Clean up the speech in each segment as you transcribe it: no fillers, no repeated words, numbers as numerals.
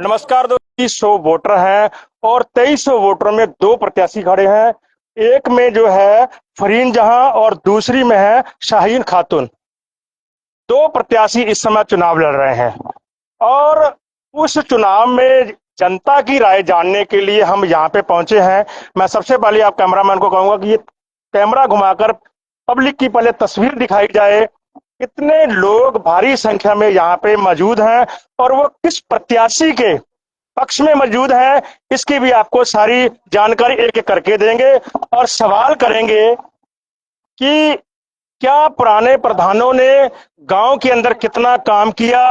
नमस्कार दोस्तों, 100 वोटर हैं और 2300 वोटरों में दो प्रत्याशी खड़े हैं। एक में जो है फरीन जहां और दूसरी में है शाहीन खातून। दो प्रत्याशी इस समय चुनाव लड़ रहे हैं और उस चुनाव में जनता की राय जानने के लिए हम यहाँ पे पहुंचे हैं। मैं सबसे पहले आप कैमरामैन को कहूंगा कि ये कैमरा घुमाकर पब्लिक की पहले तस्वीर दिखाई जाए। कितने लोग भारी संख्या में यहाँ पे मौजूद हैं और वो किस प्रत्याशी के पक्ष में मौजूद है, इसकी भी आपको सारी जानकारी एक एक करके देंगे और सवाल करेंगे कि क्या पुराने प्रधानों ने गांव के अंदर कितना काम किया,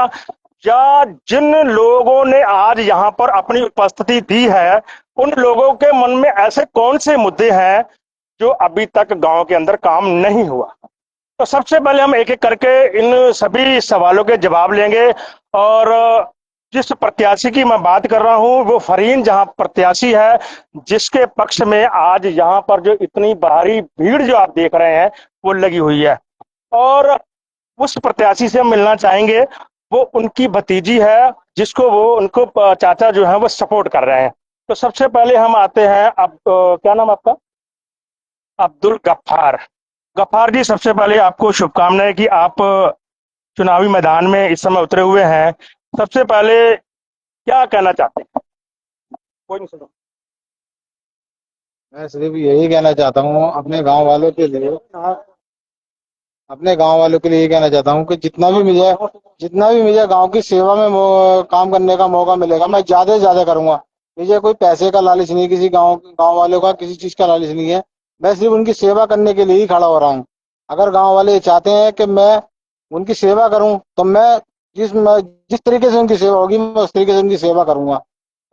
या जिन लोगों ने आज यहां पर अपनी उपस्थिति दी है उन लोगों के मन में ऐसे कौन से मुद्दे हैं जो अभी तक गांव के अंदर काम नहीं हुआ। तो सबसे पहले हम एक एक करके इन सभी सवालों के जवाब लेंगे। और जिस प्रत्याशी की मैं बात कर रहा हूं वो फरीन जहां प्रत्याशी है, जिसके पक्ष में आज यहाँ पर जो इतनी भारी भीड़ जो आप देख रहे हैं वो लगी हुई है। और उस प्रत्याशी से हम मिलना चाहेंगे, वो उनकी भतीजी है जिसको वो उनको चाचा जो है वो सपोर्ट कर रहे हैं। तो सबसे पहले हम आते हैं, अब क्या नाम आपका? अब्दुल गफ्फार। गफ्फार जी, सबसे पहले आपको शुभकामनाएं कि आप चुनावी मैदान में इस समय उतरे हुए हैं। सबसे पहले क्या कहना चाहते हैं? कोई नहीं सुनो। मैं सिर्फ यही कहना चाहता हूँ अपने गांव वालों के लिए यही कहना चाहता हूँ कि जितना भी मुझे गांव की सेवा में काम करने का मौका मिलेगा, मैं ज्यादा से ज्यादा करूंगा। मुझे कोई पैसे का लालच नहीं, किसी गांव वालों का किसी चीज का लालच नहीं है। मैं सिर्फ उनकी सेवा करने के लिए ही खड़ा हो रहा हूँ। अगर गांव वाले चाहते हैं कि मैं उनकी सेवा करूं, तो जिस तरीके से उनकी सेवा होगी मैं उस तरीके से उनकी सेवा करूंगा।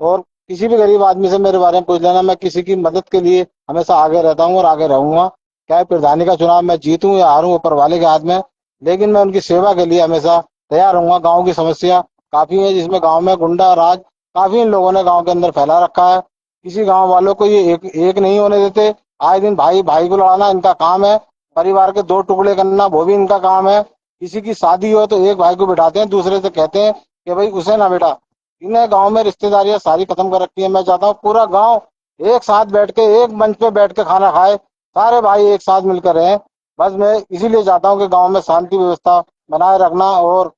और किसी भी गरीब आदमी से मेरे बारे में पूछ लेना, मैं किसी की मदद के लिए हमेशा आगे रहता हूँ और आगे रहूंगा। चाहे प्रधानी का चुनाव मैं जीतूं या हारूं, ऊपर वाले के हाथ में, लेकिन मैं उनकी सेवा के लिए हमेशा तैयार रहूंगा। गांव की समस्या काफी है, जिसमें गांव में गुंडा राज काफी इन लोगों ने गांव के अंदर फैला रखा है। किसी गांव वालों को ये एक नहीं होने देते। आए दिन भाई भाई को लड़ाना इनका काम है। परिवार के दो टुकड़े करना वो भी इनका काम है। किसी की शादी हो तो एक भाई को बिठाते हैं, दूसरे से कहते हैं कि भाई उसे ना बेटा। इन्हें गांव में रिश्तेदारियां सारी खत्म कर रखी है। मैं चाहता हूँ पूरा गांव एक साथ बैठ के, एक मंच पे बैठ के खाना खाए, सारे भाई एक साथ मिलकर रहें। बस मैं इसीलिए चाहता हूँ कि गांव में शांति व्यवस्था बनाए रखना और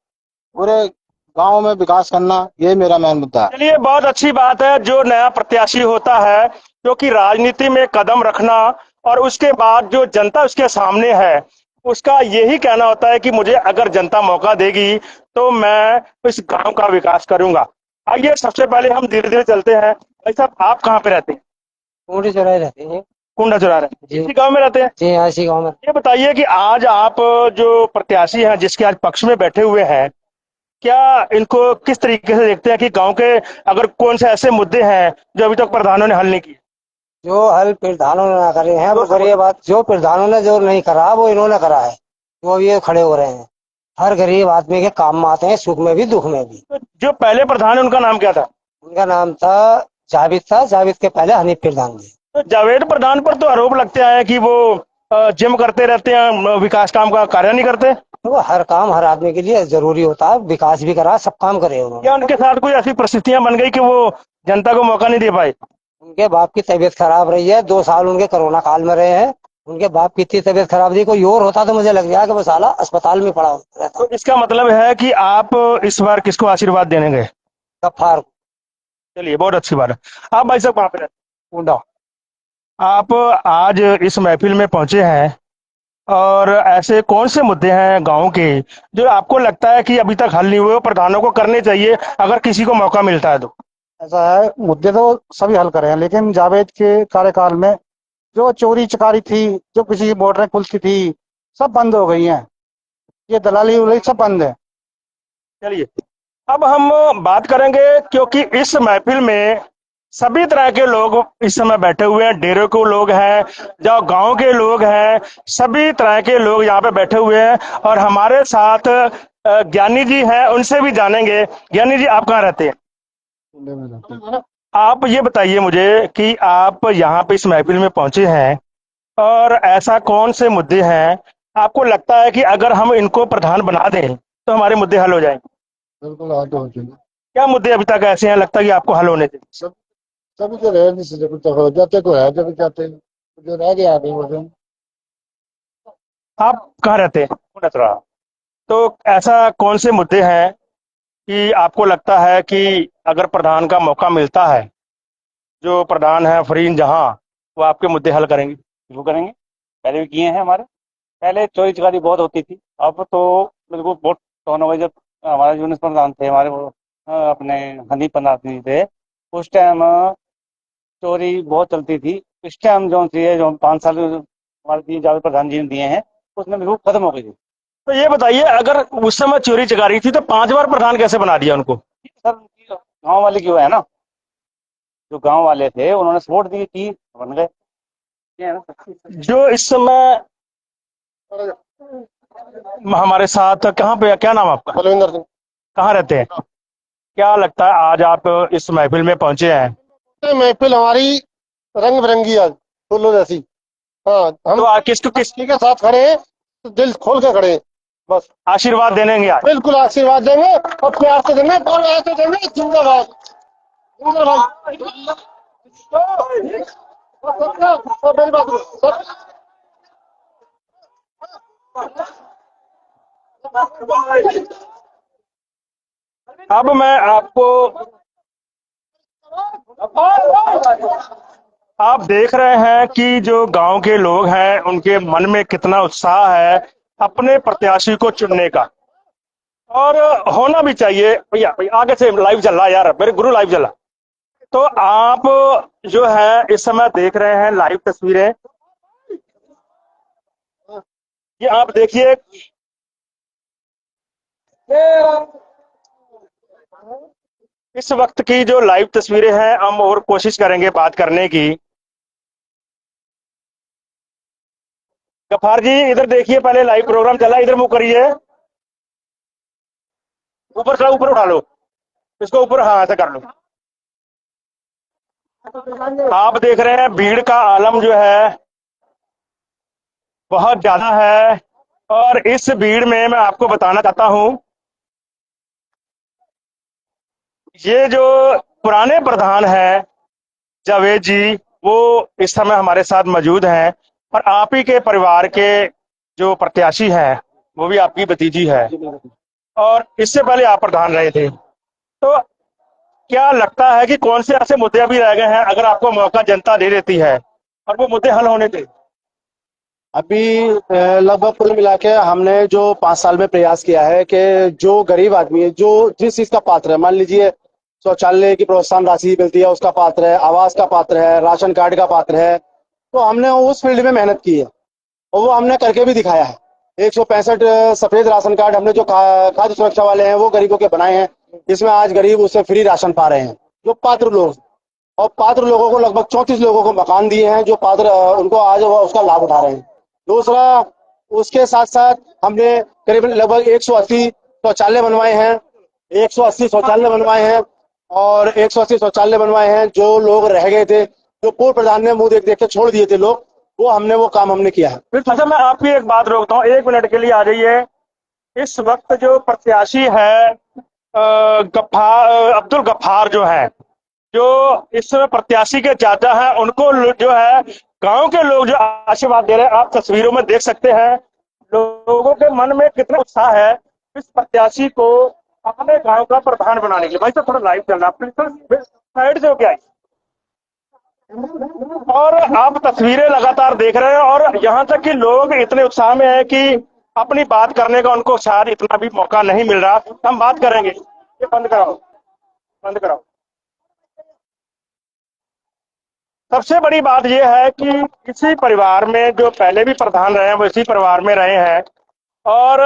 पूरे गांव में विकास करना, ये मेरा मेन मुद्दा है। चलिए, बहुत अच्छी बात है। जो नया प्रत्याशी होता है, क्योंकि राजनीति में कदम रखना और उसके बाद जो जनता उसके सामने है उसका यही कहना होता है कि मुझे अगर जनता मौका देगी तो मैं इस गांव का विकास करूंगा। आइए, सबसे पहले हम धीरे धीरे चलते हैं। भाई साहब, आप कहाँ पे रहते हैं? पूरी चौराहे रहते हैं कुंडा चौरा रहे जी। इसी गांव में रहते हैं? जी हाँ, इसी गाँव में। ये बताइए कि आज आप जो प्रत्याशी हैं जिसके आज पक्ष में बैठे हुए हैं, क्या इनको किस तरीके से देखते हैं कि गांव के अगर कौन से ऐसे मुद्दे हैं जो अभी तक प्रधानों ने हल नहीं किए? जो हल प्रधानों ने ना करे हैं वो गरीब बात, जो प्रधानों ने जो नहीं करा वो इन्होंने करा है, वो ये खड़े हो रहे हैं। हर गरीब आदमी के काम में आते हैं, सुख में भी दुख में भी। तो जो पहले प्रधान है उनका नाम क्या था? उनका नाम था जावेद। था जावेद के पहले हनीफ प्रधान थे। तो जावेद प्रधान पर तो आरोप लगते हैं कि वो जिम करते रहते हैं, विकास काम का कार्य नहीं करते। तो वो हर काम हर आदमी के लिए जरूरी होता है, विकास भी करा, सब काम करे उन्होंने। या उनके साथ कोई ऐसी परिस्थितियां बन गई कि वो जनता को मौका नहीं दे पाए? उनके बाप की तबीयत खराब रही है, 2 साल उनके कोरोना काल में रहे हैं। उनके बाप की इतनी तबीयत खराब थी, कोई और होता तो मुझे लग गया कि वो साला अस्पताल में पड़ा रहता। तो इसका मतलब है कि आप इस बार किसको आशीर्वाद देने गए? गफ्फार। चलिए, बहुत अच्छी बात है। आप भाई साहब कहाँ पे रहते कुंडा। हैं? आप आज इस महफिल में पहुंचे हैं और ऐसे कौन से मुद्दे हैं गांव के जो आपको लगता है कि अभी तक हल नहीं हुए, प्रधानों को करने चाहिए अगर किसी को मौका मिलता है तो? ऐसा है, मुद्दे तो सभी हल करे हैं, लेकिन जावेद के कार्यकाल में जो चोरी चकारी थी, जो किसी की मोटरें खुलती थी, सब बंद हो गई हैं। ये दलाली उलाली सब बंद है। चलिए, अब हम बात करेंगे, क्योंकि इस महफिल में सभी तरह के लोग इस समय बैठे हुए हैं। डेरे के लोग हैं, जो गांव के लोग हैं, सभी तरह के लोग यहाँ पे बैठे हुए हैं। और हमारे साथ ज्ञानी जी हैं, उनसे भी जानेंगे। ज्ञानी जी, आप कहाँ रहते हैं? आप ये बताइए मुझे कि आप यहाँ पे इस महफिल में पहुंचे हैं और ऐसा कौन से मुद्दे हैं आपको लगता है कि अगर हम इनको प्रधान बना दें तो हमारे मुद्दे हल हो जाएंगे? बिल्कुल, हाँ, तो हो जाएगा। क्या मुद्दे अभी तक ऐसे हैं लगता है कि आपको हल होने चाहिए? सब सभी तो रहे नहीं सके, कुछ तो हो जाते को है जब जाते हैं, जो रह गया नहीं वो जो। आप कहाँ रहते हैं? नथुरा। तो ऐसा कौन से मुद्दे हैं कि आपको लगता है कि अगर प्रधान का मौका मिलता है, जो प्रधान है फरीन जहां, वो आपके मुद्दे हल करेंगे? वो करेंगे, पहले भी किए हैं हमारे। पहले चोरी चकारी बहुत होती थी, अब तो बिल्कुल बहुत टोन हो गई। जब हमारे यूनिस प्रधान थे हमारे वो अपने हनीफ प्रधान जी थे, उस टाइम चोरी बहुत चलती थी। इस टाइम जो थी जो 5 साल हमारे दिए जावेद प्रधान जी ने दिए हैं, उसमें बिल्कुल खत्म हो गई थी। तो ये बताइए, अगर उस समय चोरी चकारी थी तो 5 बार प्रधान कैसे बना दिया उनको? सर गाँव वाले क्यों है ना, जो गाँव वाले थे उन्होंने सपोर्ट दी थी, बन गए। ये है ना। जो इस समय हमारे साथ, कहाँ पे, क्या नाम आपका? बलविंदर सिंह। कहाँ रहते हैं? क्या लगता है आज आप इस महफिल में पहुंचे हैं? ये महफिल हमारी रंग बिरंगी आज फूलों जैसी। हाँ, हम तो किसको किस के साथ खड़े हैं, तो दिल खोल के खड़े हैं, बस आशीर्वाद देने आज? बिल्कुल आशीर्वाद देंगे और प्यार से देंगे, और ऐसे देंगे, जिंदाबाद जिंदाबाद। तो मेरी बात सुनो। अब मैं आपको, आप देख रहे हैं कि जो गांव के लोग हैं उनके मन में कितना उत्साह है अपने प्रत्याशी को चुनने का, और होना भी चाहिए। भैया भैया आगे से लाइव चल रहा है यार, मेरे गुरु लाइव चला। तो आप जो है इस समय देख रहे हैं लाइव तस्वीरें, ये आप देखिए, इस वक्त की जो लाइव तस्वीरें हैं, हम और कोशिश करेंगे बात करने की। गफार जी इधर देखिए, पहले लाइव प्रोग्राम चला, इधर मुंह करिए, ऊपर चला, ऊपर उठा लो इसको, ऊपर, हाँ ऐसा कर लो। आप देख रहे हैं भीड़ का आलम जो है बहुत ज्यादा है, और इस भीड़ में मैं आपको बताना चाहता हूं, ये जो पुराने प्रधान हैं जावेद जी, वो इस समय हमारे साथ मौजूद हैं, और आप ही के परिवार के जो प्रत्याशी हैं वो भी आपकी भतीजी है, और इससे पहले आप प्रधान रहे थे। तो क्या लगता है कि कौन से ऐसे मुद्दे अभी रह गए हैं, अगर आपको मौका जनता दे देती है और वो मुद्दे हल होने थे? अभी लगभग कुल मिला के हमने जो 5 साल में प्रयास किया है कि जो गरीब आदमी है, जो जिस चीज का पात्र है, मान लीजिए शौचालय की प्रोत्साहन राशि मिलती है उसका पात्र है, आवास का पात्र है, राशन कार्ड का पात्र है, तो हमने उस फील्ड में मेहनत की है और वो हमने करके भी दिखाया है। 165 सफेद राशन कार्ड हमने जो खाद्य सुरक्षा वाले हैं वो गरीबों के बनाए हैं, जिसमें आज गरीब उससे फ्री राशन पा रहे हैं, जो पात्र लोग। और पात्र लोगों को लगभग 34 लोगों को मकान दिए हैं, जो पात्र उनको आज वो उसका लाभ उठा रहे हैं। दूसरा, उसके साथ साथ हमने करीबन लगभग 180 शौचालय बनवाए हैं, 180 शौचालय बनवाए हैं, और 180 शौचालय बनवाए हैं जो लोग रह गए थे, जो पूर्व प्रधान ने मुंह देख देख के छोड़ दिए थे लोग, वो काम हमने किया है। अच्छा, मैं आपकी एक बात रोकता हूँ, 1 मिनट के लिए आ जाइए। इस वक्त जो प्रत्याशी है गफ्फार, अब्दुल गफ्फार जो है, जो इस समय प्रत्याशी के चाचा हैं, उनको जो है गांव के लोग जो आशीर्वाद दे रहे हैं, आप तस्वीरों में देख सकते हैं। लोगों के मन में कितना उत्साह है इस प्रत्याशी को अपने गांव का प्रधान बनाने के लिए। भाई तो थोड़ा लाइव चल रहा है, प्लीज साइड से होके आइए। और आप तस्वीरें लगातार देख रहे हैं, और यहाँ तक कि लोग इतने उत्साह में है कि अपनी बात करने का उनको शायद इतना भी मौका नहीं मिल रहा। हम बात करेंगे, ये बंद कराओ, बंद कराओ। सबसे बड़ी बात यह है कि इसी परिवार में जो पहले भी प्रधान रहे हैं वो इसी परिवार में रहे हैं, और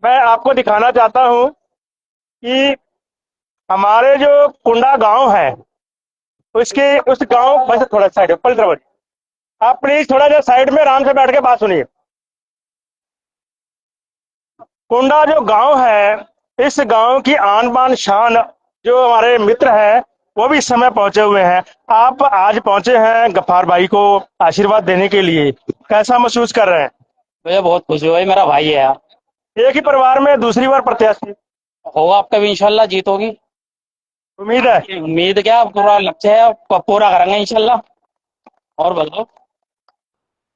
मैं आपको दिखाना चाहता हूं कि हमारे जो कुंडा गांव है, उसके उस गांव, बस थोड़ा साइड पल, आप प्लीज थोड़ा जो साइड में आराम से बैठ के बात सुनिए। कुंडा जो गांव है, इस गांव की आन बान शान जो हमारे मित्र हैं वो भी इस समय पहुंचे हुए हैं। आप आज पहुंचे हैं गफ्फार भाई को आशीर्वाद देने के लिए, कैसा महसूस कर रहे हैं? मुझे बहुत खुशी हुई, मेरा भाई है यार। एक ही परिवार में दूसरी बार प्रत्याशी। होगा आपका भी इंशाल्लाह, जीत होगी। उम्मीद है। उम्मीद क्या, पूरा लक्ष्य है, पूरा करेंगे इंशाल्लाह। और बताओ।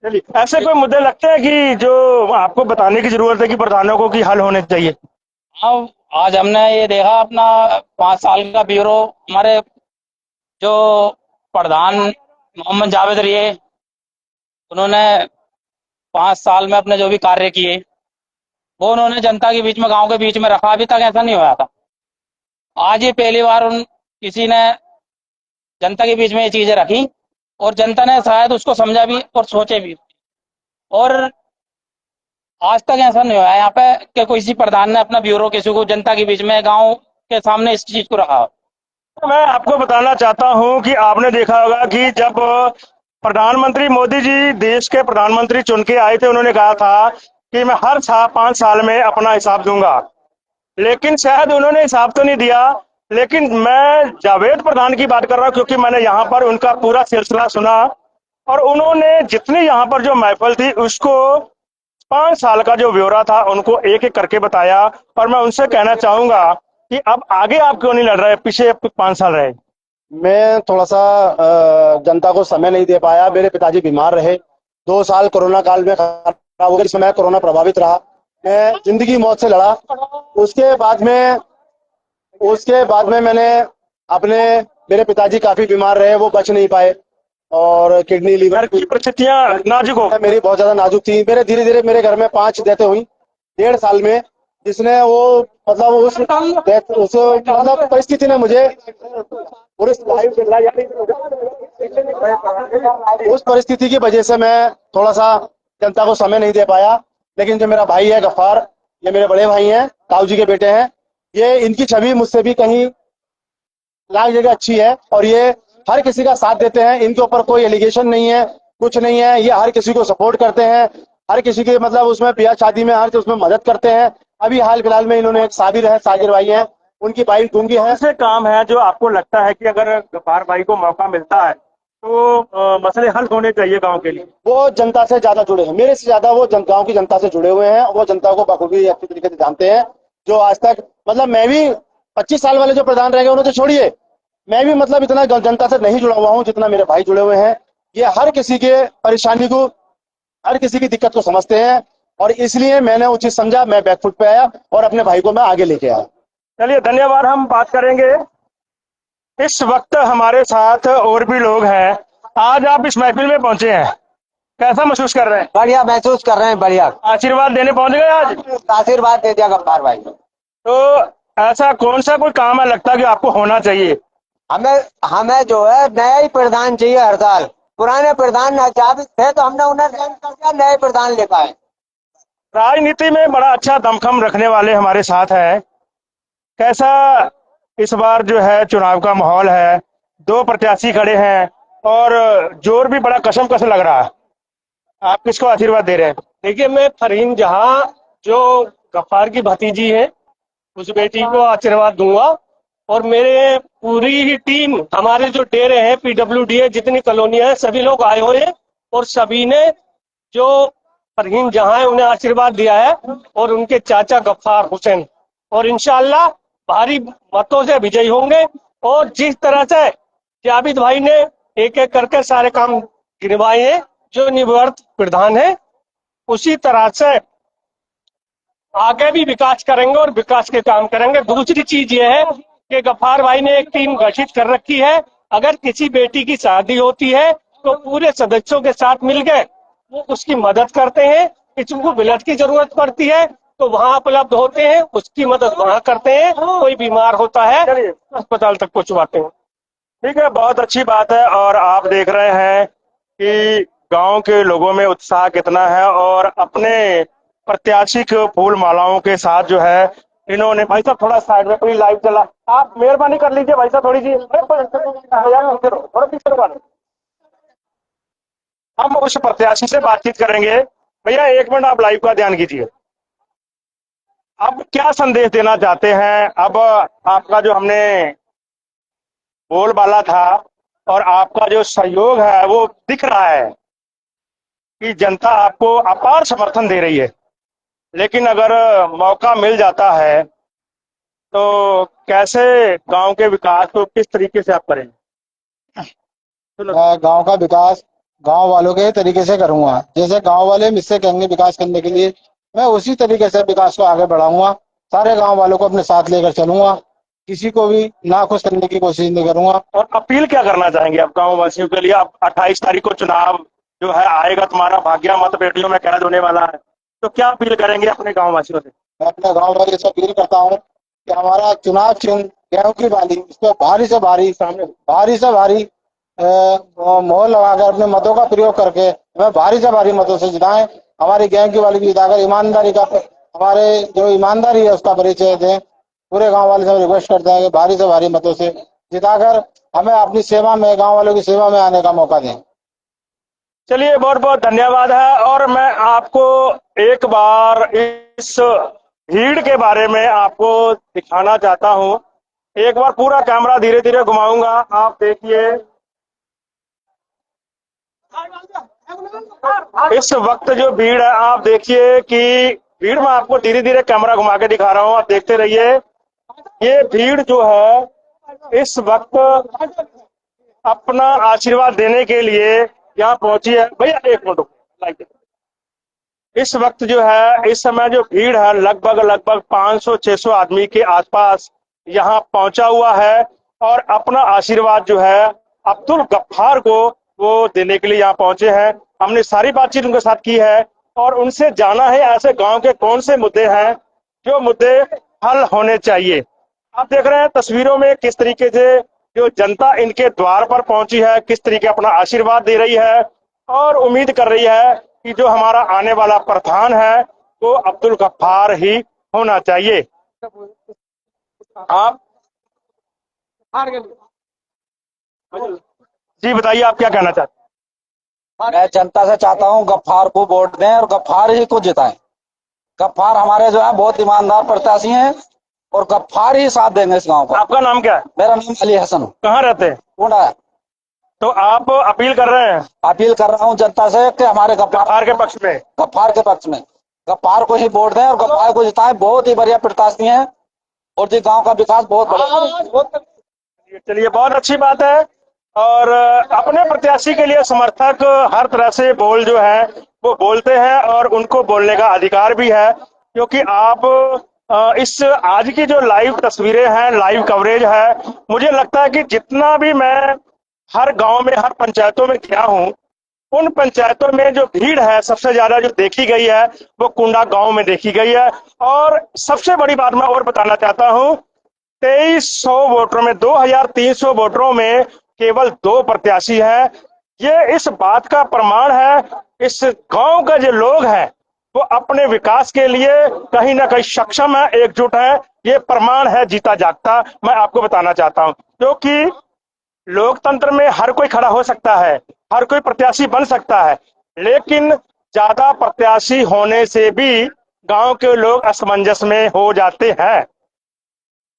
चलिए, ऐसे कोई मुद्दे लगते हैं कि जो आपको बताने की जरूरत है कि प्रधानों को कि हल होने चाहिए? हाँ, आज हमने ये देखा अपना 5 साल का ब्यूरो, हमारे जो प्रधान मोहम्मद जावेद रहे, उन्होंने 5 साल में अपने जो भी कार्य किए वो उन्होंने जनता के बीच में, गांव के बीच में रखा। अभी तक ऐसा नहीं हुआ था। आज ये पहली बार उन किसी ने जनता के बीच में ये चीजें रखी, और जनता ने शायद उसको समझा भी और सोचे भी। और आज तक ऐसा नहीं हुआ है यहाँ पे कि किसी प्रधान ने अपना ब्यूरो किसी को जनता के बीच में, गांव के सामने इस चीज को रखा हो। तो मैं आपको बताना चाहता हूं कि आपने देखा होगा कि जब प्रधानमंत्री मोदी जी देश के प्रधानमंत्री चुन के आए थे, उन्होंने कहा था कि मैं हर 5 साल में अपना हिसाब दूंगा। लेकिन शायद उन्होंने हिसाब तो नहीं दिया। लेकिन मैं जावेद प्रधान की बात कर रहा हूं, क्योंकि मैंने यहाँ पर उनका पूरा सिलसिला सुना, और उन्होंने जितनी यहाँ पर जो महफिल थी उसको 5 साल का जो ब्यौरा था उनको एक एक करके बताया। और मैं उनसे कहना चाहूंगा कि अब आगे आप क्यों नहीं लड़ रहे, पीछे 5 साल रहे? मैं थोड़ा सा जनता को समय नहीं दे पाया। मेरे पिताजी बीमार रहे, 2 साल कोरोना काल में खराब हो गए, जिसमें मैं कोरोना प्रभावित रहा। मैं जिंदगी मौत से लड़ा। उसके बाद में उसके बाद में मैंने अपने, मेरे पिताजी काफी बीमार रहे, वो बच नहीं पाए, और किडनी घर लीवर की परिस्थितियां नाजुक हो। मेरी बहुत ज्यादा नाजुक थी। मेरे धीरे धीरे मेरे घर में 5 डेथें हुई 1.5 साल में, जिसने वो मतलब उस मतलब परिस्थिति ने मुझे उस परिस्थिति की वजह से मैं थोड़ा सा जनता को समय नहीं दे पाया। लेकिन जो मेरा भाई है गफ्फार, ये मेरे बड़े भाई हैं, ताऊ जी के बेटे हैं, ये इनकी छवि मुझसे भी कहीं लाख जगह अच्छी है, और ये हर किसी का साथ देते हैं। इनके ऊपर कोई एलिगेशन नहीं है, कुछ नहीं है। ये हर किसी को सपोर्ट करते हैं, हर किसी के मतलब उसमें ब्याह शादी में हर उसमें मदद करते हैं। अभी हाल फिलहाल में इन्होंने एक साबिर है, साजिर भाई हैं, उनकी वाइफ गूंगी है। ऐसे काम है जो आपको लगता है कि अगर गफ्फार भाई को मौका मिलता है तो मसले हल होने चाहिए गांव के लिए? वो जनता से ज्यादा जुड़े हैं, मेरे से ज्यादा वो गांव की जनता से जुड़े हुए हैं। वो जनता को बखूबी अच्छी तरीके से जानते हैं। जो आज तक मतलब मैं भी 25 साल वाले जो प्रधान रह गए उन्हें तो छोड़िए, मैं भी मतलब इतना जनता से नहीं जुड़ा हुआ हूँ जितना मेरे भाई जुड़े हुए हैं। ये हर किसी के परेशानी को, हर किसी की दिक्कत को समझते हैं, और इसलिए मैंने उचित समझा, मैं बैकफुट पे आया और अपने भाई को मैं आगे लेके आया। चलिए, धन्यवाद। हम बात करेंगे। इस वक्त हमारे साथ और भी लोग हैं। आज आप इस महफिल में पहुंचे हैं, कैसा महसूस कर रहे हैं? बढ़िया महसूस कर रहे हैं, बढ़िया। आशीर्वाद देने पहुंच गए आज? आशीर्वाद दे दिया गफ्फार भाई। तो ऐसा कौन सा कोई काम है लगता है कि आपको होना चाहिए? हमें हमें जो है नया ही प्रधान चाहिए हर साल। पुराने प्रधान नाचाबिज थे तो हमने उन्हें चेंज कर दिया, नए प्रधान ले पाए। राजनीति में बड़ा अच्छा दमखम रखने वाले हमारे साथ हैं। कैसा इस बार जो है चुनाव का माहौल है? 2 प्रत्याशी खड़े हैं और जोर भी बड़ा कशमकश लग रहा है। आप किसको आशीर्वाद दे रहे हैं? देखिए, मैं फरहीन जहां जो गफ्फार की भतीजी है उस बेटी को आशीर्वाद दूंगा। और मेरे पूरी ही टीम, हमारे जो डेरे हैं, PWD है, जितनी कॉलोनियां हैं, सभी लोग आए हुए हैं, और सभी ने जो फरहीन जहां है उन्हें आशीर्वाद दिया है, और उनके चाचा गफ्फार हुसैन, और इंशाल्लाह भारी मतों से विजयी होंगे। और जिस तरह से जाबिद भाई ने एक एक करके सारे काम गिनवाए हैं, जो निवर्त प्रधान है, उसी तरह से आगे भी विकास करेंगे और विकास के काम करेंगे। दूसरी चीज ये है कि गफ्फार भाई ने एक टीम गठित कर रखी है। अगर किसी बेटी की शादी होती है तो पूरे सदस्यों के साथ मिलकर वो उसकी मदद करते हैं। किसी को ब्लड की जरूरत पड़ती है तो वहां उपलब्ध होते हैं, उसकी मदद वहां करते हैं। कोई बीमार होता है अस्पताल तक पहुंचवाते हैं। ठीक है, बहुत अच्छी बात है। और आप देख रहे हैं कि गांव के लोगों में उत्साह कितना है, और अपने प्रत्याशी को फूल मालाओं के साथ जो है इन्होंने। भाई साहब थोड़ा साइड में, अपनी लाइव चला, आप मेहरबानी कर लीजिए भाई साहब, थोड़ी सी थोड़ा पीछे करवा लें। हम उस प्रत्याशी से बातचीत करेंगे। भैया 1 मिनट आप लाइव का ध्यान कीजिए। अब क्या संदेश देना चाहते हैं? अब आपका जो हमने बोलबाला था और आपका जो सहयोग है वो दिख रहा है कि जनता आपको अपार समर्थन दे रही है। लेकिन अगर मौका मिल जाता है तो कैसे गांव के विकास को किस तरीके से आप करेंगे? मैं गांव का विकास गांव वालों के तरीके से करूंगा। जैसे गांव वाले मुझसे कहेंगे विकास करने के लिए, मैं उसी तरीके से विकास को आगे बढ़ाऊंगा। सारे गांव वालों को अपने साथ लेकर चलूंगा, किसी को भी नाखुश करने की कोशिश नहीं करूंगा। और अपील क्या करना चाहेंगे आप गांव वासियों के लिए? अब 28 तारीख को चुनाव जो है आएगा, तुम्हारा भाग्य मत बेटियों में कैद होने वाला है, तो क्या अपील करेंगे अपने गांव वासियों से? मैं अपने गांव वाले से अपील करता हूँ कि हमारा चुनाव चिन्ह गेहूं की बाली, इस पर भारी से भारी मोहर लगाकर अपने मतों का प्रयोग करके हमें भारी से भारी मतों से जिताएं। हमारी गेहूं की बाली जिताकर ईमानदारी का, हमारे जो ईमानदारी है उसका परिचय दें। पूरे गांव वाले से रिक्वेस्ट करते हैं कि भारी से भारी मतों से जिताकर हमें अपनी सेवा में, गांव वालों की सेवा में आने का मौका दें। चलिए, बहुत बहुत धन्यवाद है। और मैं आपको एक बार इस भीड़ के बारे में आपको दिखाना चाहता हूं। एक बार पूरा कैमरा धीरे धीरे घुमाऊंगा, आप देखिए। इस वक्त जो भीड़ है, आप देखिए कि भीड़ में आपको धीरे धीरे कैमरा घुमा के दिखा रहा हूं, आप देखते रहिए। ये भीड़ जो है इस वक्त अपना आशीर्वाद देने के लिए यहाँ पहुंची है। भैया एक मिनट लाइक। इस वक्त जो है, इस समय जो भीड़ है लगभग 500-600 आदमी के आसपास यहाँ पहुंचा हुआ है और अपना आशीर्वाद जो है अब्दुल गफ्फार को वो देने के लिए यहाँ पहुंचे हैं। हमने सारी बातचीत उनके साथ की है और उनसे जाना है ऐसे गांव के कौन से मुद्दे हैं जो मुद्दे हल होने चाहिए। आप देख रहे हैं तस्वीरों में किस तरीके से जो जनता इनके द्वार पर पहुंची है, किस तरीके अपना आशीर्वाद दे रही है और उम्मीद कर रही है कि जो हमारा आने वाला प्रधान है वो अब्दुल गफ्फार ही होना चाहिए। आप जी बताइए, आप क्या कहना चाहते हैं? मैं जनता से चाहता हूं गफ्फार को वोट दें और गफ्फार ही को जिताएं। गफ्फार हमारे जो है बहुत ईमानदार प्रत्याशी हैं और गफ्फार ही साथ देंगे इस गांव का। आपका नाम क्या है? मेरा नाम अली हसन। कहाँ रहते हैं? कोंडा है। तो आप अपील कर रहे हैं? अपील कर रहा हूं जनता से कि हमारे गफ्फार के पक्ष में, गफ्फार को ही वोट दें और गफ्फार को जिताएं। बहुत ही बढ़िया प्रत्याशी हैं और जी गांव का विकास बहुत बड़ा। चलिए, बहुत अच्छी बात है। और अपने प्रत्याशी के लिए समर्थक हर तरह से बोल जो है वो बोलते हैं और उनको बोलने का अधिकार भी है, क्योंकि आप इस आज की जो लाइव तस्वीरें हैं, लाइव कवरेज है, मुझे लगता है कि जितना भी मैं हर गांव में, हर पंचायतों में गया हूं, उन पंचायतों में जो भीड़ है सबसे ज्यादा जो देखी गई है वो कुंडा गांव में देखी गई है। और सबसे बड़ी बात मैं और बताना चाहता हूं, 2300 वोटरों में, 2300 वोटरों में केवल 2 प्रत्याशी हैं। ये इस बात का प्रमाण है, इस गांव का जो लोग हैं वो अपने विकास के लिए कहीं ना कहीं सक्षम है, एकजुट है। ये प्रमाण है जीता जागता, मैं आपको बताना चाहता हूं। क्योंकि लोकतंत्र में हर कोई खड़ा हो सकता है, हर कोई प्रत्याशी बन सकता है, लेकिन ज्यादा प्रत्याशी होने से भी गांव के लोग असमंजस में हो जाते हैं।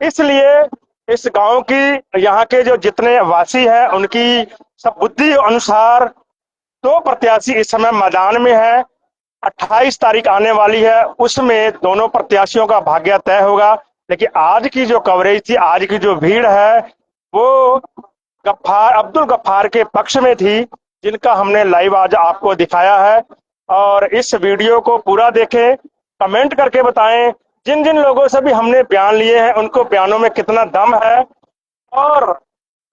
इसलिए इस गांव की, यहाँ के जो जितने वासी हैं, उनकी सब बुद्धि अनुसार 2 प्रत्याशी इस समय मैदान में है। 28 तारीख आने वाली है, उसमें दोनों प्रत्याशियों का भाग्य तय होगा। लेकिन आज की जो कवरेज थी, आज की जो भीड़ है, वो अब्दुल गफ्फार के पक्ष में थी, जिनका हमने लाइव आज आपको दिखाया है। और इस वीडियो को पूरा देखें, कमेंट करके बताएं जिन जिन लोगों से भी हमने बयान लिए हैं उनको बयानों में कितना दम है, और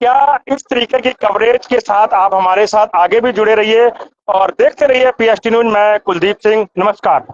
क्या इस तरीके की कवरेज के साथ आप हमारे साथ आगे भी जुड़े रहिए और देखते रहिए PST न्यूज। मैं कुलदीप सिंह, नमस्कार।